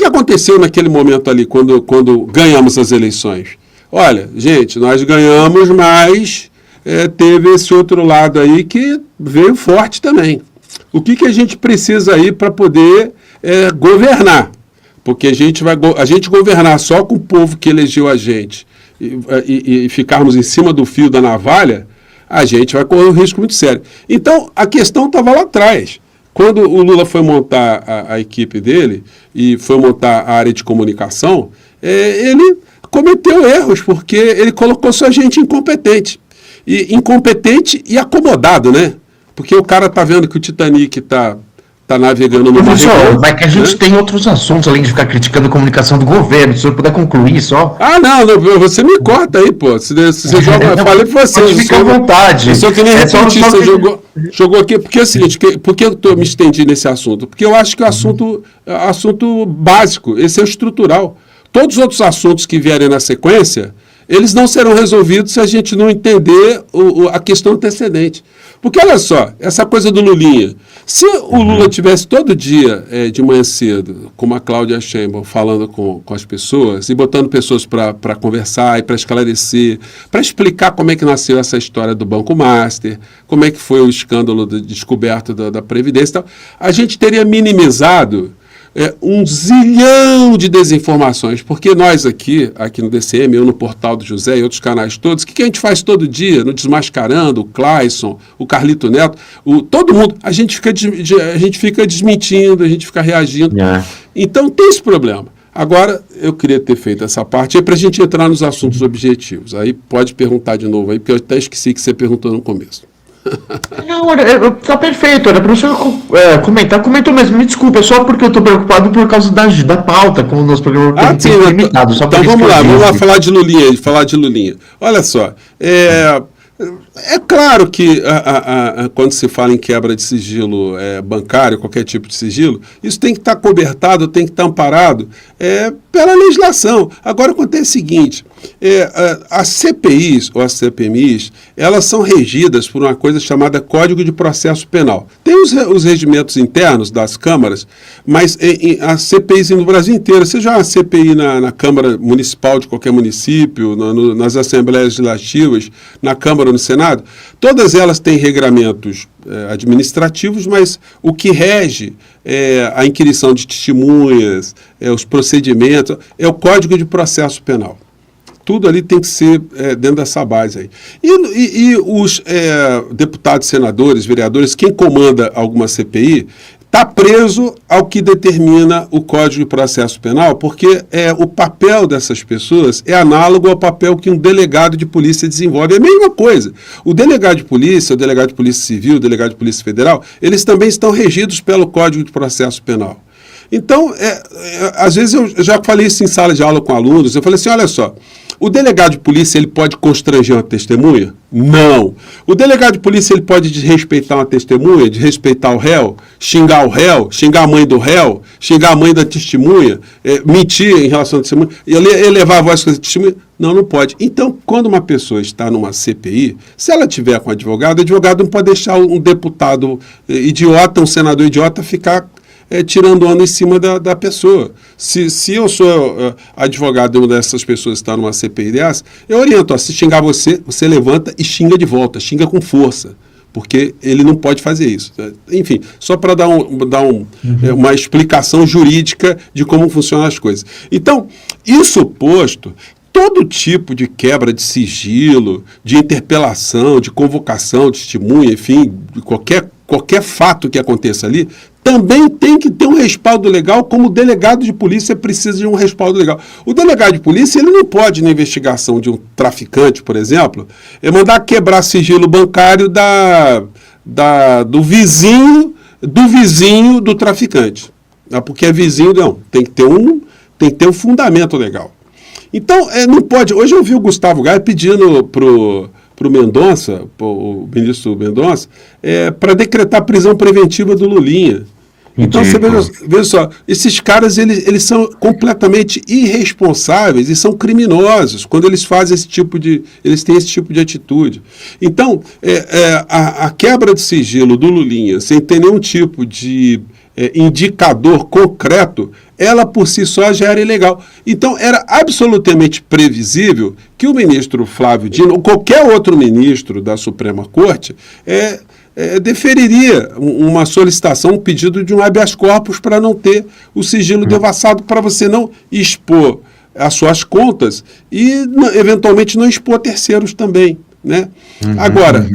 aconteceu naquele momento ali, quando ganhamos as eleições? Olha, gente, nós ganhamos, mas teve esse outro lado aí que veio forte também. O que a gente precisa aí para poder governar? Porque a gente governar só com o povo que elegeu a gente e ficarmos em cima do fio da navalha, a gente vai correr um risco muito sério. Então, a questão estava lá atrás. Quando o Lula foi montar a equipe dele e foi montar a área de comunicação, ele cometeu erros, porque ele colocou só gente incompetente. Incompetente e acomodado, né? Porque o cara tá vendo que o Titanic tá navegando no mar. Mas que a gente tem outros assuntos, além de ficar criticando a comunicação do governo. Se o senhor puder concluir só. Não, você me corta aí, pô. Se você joga, eu falei pra você. Fica à vontade. Eu só queria repetir, você jogou aqui. Porque é o seguinte, por que eu me estendi nesse assunto? Porque eu acho que é assunto básico, esse é o estrutural. Todos os outros assuntos que vierem na sequência, eles não serão resolvidos se a gente não entender a questão antecedente. Porque, olha só, essa coisa do Lulinha. Se o Lula tivesse todo dia, de manhã cedo, como a Cláudia Sheinbaum, falando com as pessoas e botando pessoas para conversar e para esclarecer, para explicar como é que nasceu essa história do Banco Master, como é que foi o escândalo descoberto da Previdência e tal, a gente teria minimizado um zilhão de desinformações, porque nós aqui no DCM, eu no Portal do José e outros canais todos, o que a gente faz todo dia, no Desmascarando, o Clayson, o Carlito Neto, todo mundo, a gente fica desmentindo, a gente fica reagindo. Então tem esse problema. Agora, eu queria ter feito essa parte aí para a gente entrar nos assuntos objetivos. Aí pode perguntar de novo aí, porque eu até esqueci que você perguntou no começo. Não, tá perfeito, era para o senhor comentar. Comentou mesmo, me desculpa, é só porque eu estou preocupado por causa da pauta, como o nosso programa tem limitado. Então vamos lá falar de Lulinha. Olha só, é claro que quando se fala em quebra de sigilo bancário, qualquer tipo de sigilo, isso tem que estar cobertado, tem que estar amparado pela legislação. Agora acontece o seguinte, as CPIs ou as CPMIs, elas são regidas por uma coisa chamada Código de Processo Penal. Tem os regimentos internos das câmaras, mas as CPIs no Brasil inteiro, seja uma CPI na Câmara Municipal de qualquer município, nas Assembleias Legislativas, na Câmara ou no Senado, todas elas têm regramentos administrativos, mas o que rege a inquirição de testemunhas, os procedimentos, é o Código de Processo Penal. Tudo ali tem que ser dentro dessa base aí. E os deputados, senadores, vereadores, quem comanda alguma CPI, está preso ao que determina o Código de Processo Penal, porque o papel dessas pessoas é análogo ao papel que um delegado de polícia desenvolve. É a mesma coisa. O delegado de polícia, o delegado de polícia civil, o delegado de polícia federal, eles também estão regidos pelo Código de Processo Penal. Então, às vezes eu já falei isso em sala de aula com alunos, eu falei assim, olha só, o delegado de polícia ele pode constranger uma testemunha? Não. O delegado de polícia ele pode desrespeitar uma testemunha, desrespeitar o réu, xingar a mãe do réu, xingar a mãe da testemunha, mentir em relação à testemunha, elevar a voz com a testemunha? Não pode. Então, quando uma pessoa está numa CPI, se ela tiver com advogado, o advogado não pode deixar um deputado idiota, um senador idiota, ficar tirando onda em cima da pessoa. Se eu sou advogado de uma dessas pessoas que está numa CPI dessa, eu oriento, se xingar você levanta e xinga de volta, xinga com força, porque ele não pode fazer isso. Enfim, só para dar uma explicação jurídica de como funcionam as coisas. Então, isso posto, todo tipo de quebra de sigilo, de interpelação, de convocação, de testemunha, enfim, de qualquer fato que aconteça ali, também tem que ter um respaldo legal, como o delegado de polícia precisa de um respaldo legal. O delegado de polícia ele não pode, na investigação de um traficante, por exemplo, mandar quebrar sigilo bancário do vizinho do traficante. Porque é vizinho, não. Tem que ter um fundamento legal. Então, não pode... Hoje eu vi o Gustavo Gaia pedindo para o Mendonça, o ministro Mendonça, para decretar prisão preventiva do Lulinha. Então, você veja só, esses caras, eles são completamente irresponsáveis e são criminosos quando eles fazem eles têm esse tipo de atitude. Então, a quebra de sigilo do Lulinha, sem ter nenhum tipo de indicador concreto, ela por si só já era ilegal. Então, era absolutamente previsível que o ministro Flávio Dino, ou qualquer outro ministro da Suprema Corte, deferiria uma solicitação, um pedido de um habeas corpus para não ter o sigilo devassado, para você não expor as suas contas e, eventualmente, não expor terceiros também, né? Agora,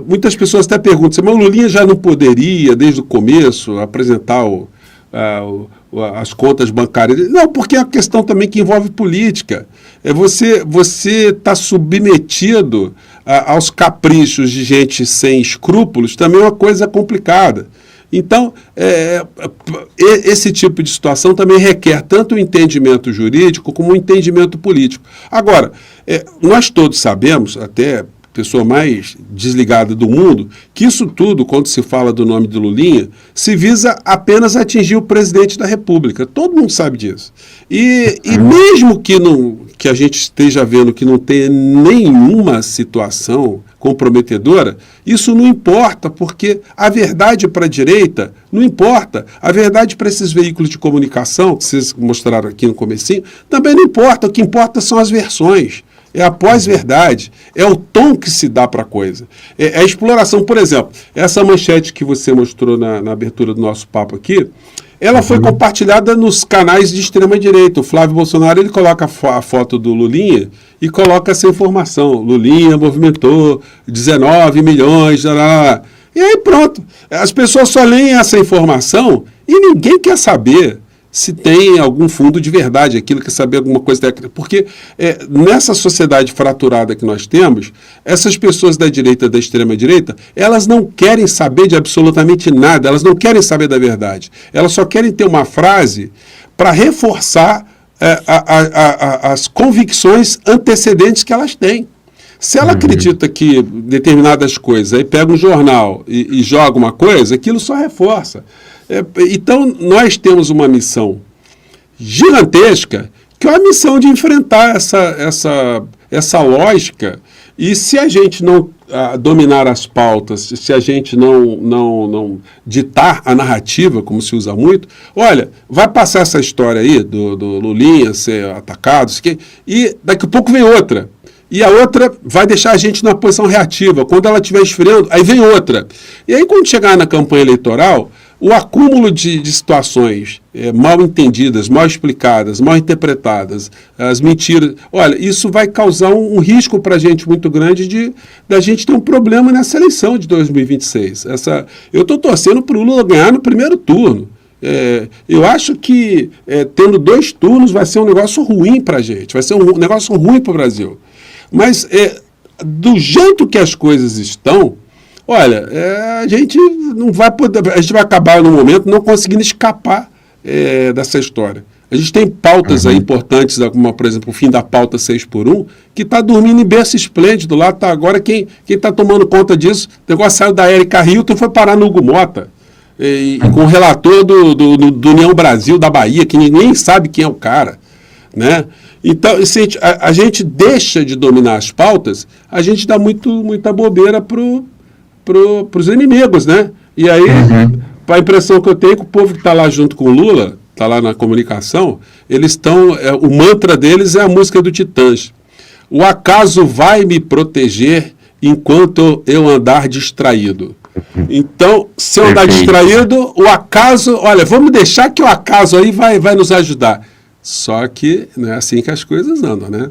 muitas pessoas até perguntam, mas o Lulinha já não poderia, desde o começo, apresentar as contas bancárias? Não, porque é uma questão também que envolve política. Você está submetido aos caprichos de gente sem escrúpulos, também é uma coisa complicada. Então, esse tipo de situação também requer tanto o entendimento jurídico como o entendimento político. Agora, nós todos sabemos, até pessoa mais desligada do mundo, que isso tudo, quando se fala do nome de Lulinha, se visa apenas atingir o presidente da República. Todo mundo sabe disso. E mesmo que a gente esteja vendo que não tenha nenhuma situação comprometedora, isso não importa, porque a verdade para a direita não importa. A verdade para esses veículos de comunicação, que vocês mostraram aqui no comecinho, também não importa. O que importa são as versões. É a pós-verdade, é o tom que se dá para a coisa. É a exploração, por exemplo, essa manchete que você mostrou na abertura do nosso papo aqui, ela foi compartilhada nos canais de extrema-direita. O Flávio Bolsonaro, ele coloca a foto do Lulinha e coloca essa informação. Lulinha movimentou 19 milhões, e aí pronto. As pessoas só leem essa informação e ninguém quer saber se tem algum fundo de verdade, aquilo quer saber alguma coisa técnica. Porque nessa sociedade fraturada que nós temos, essas pessoas da direita, da extrema-direita, elas não querem saber de absolutamente nada, elas não querem saber da verdade. Elas só querem ter uma frase para reforçar as convicções antecedentes que elas têm. Se ela acredita que determinadas coisas, aí pega um jornal e joga uma coisa, aquilo só reforça. Então, nós temos uma missão gigantesca, que é a missão de enfrentar essa lógica, e se a gente não dominar as pautas, se a gente não ditar a narrativa, como se usa muito, olha, vai passar essa história aí do Lulinha ser atacado, e daqui a pouco vem outra. E a outra vai deixar a gente numa posição reativa. Quando ela estiver esfriando, aí vem outra. E aí, quando chegar na campanha eleitoral, o acúmulo de situações mal entendidas, mal explicadas, mal interpretadas, as mentiras, olha, isso vai causar um risco para a gente muito grande da gente ter um problema nessa eleição de 2026. Eu estou torcendo para o Lula ganhar no primeiro turno. Eu acho que tendo 2 turnos vai ser um negócio ruim para a gente, vai ser um negócio ruim para o Brasil. Mas do jeito que as coisas estão, olha, a gente não vai poder, a gente vai acabar no momento não conseguindo escapar dessa história. A gente tem pautas aí importantes, como, por exemplo, o fim da pauta 6x1, que está dormindo em berço esplêndido lá, tá agora quem está tomando conta disso, o negócio saiu da Érica Hilton e foi parar no Hugo Mota, com o relator do União Brasil da Bahia, que ninguém sabe quem é o cara, né? Então, se a gente deixa de dominar as pautas, a gente dá muita bobeira para os inimigos, né? E aí, a impressão que eu tenho é que o povo que está lá junto com o Lula, está lá na comunicação, eles estão, o mantra deles é a música do Titãs. O acaso vai me proteger enquanto eu andar distraído. Então, se eu andar distraído, o acaso, olha, vamos deixar que o acaso aí vai nos ajudar. Só que não é assim que as coisas andam, né?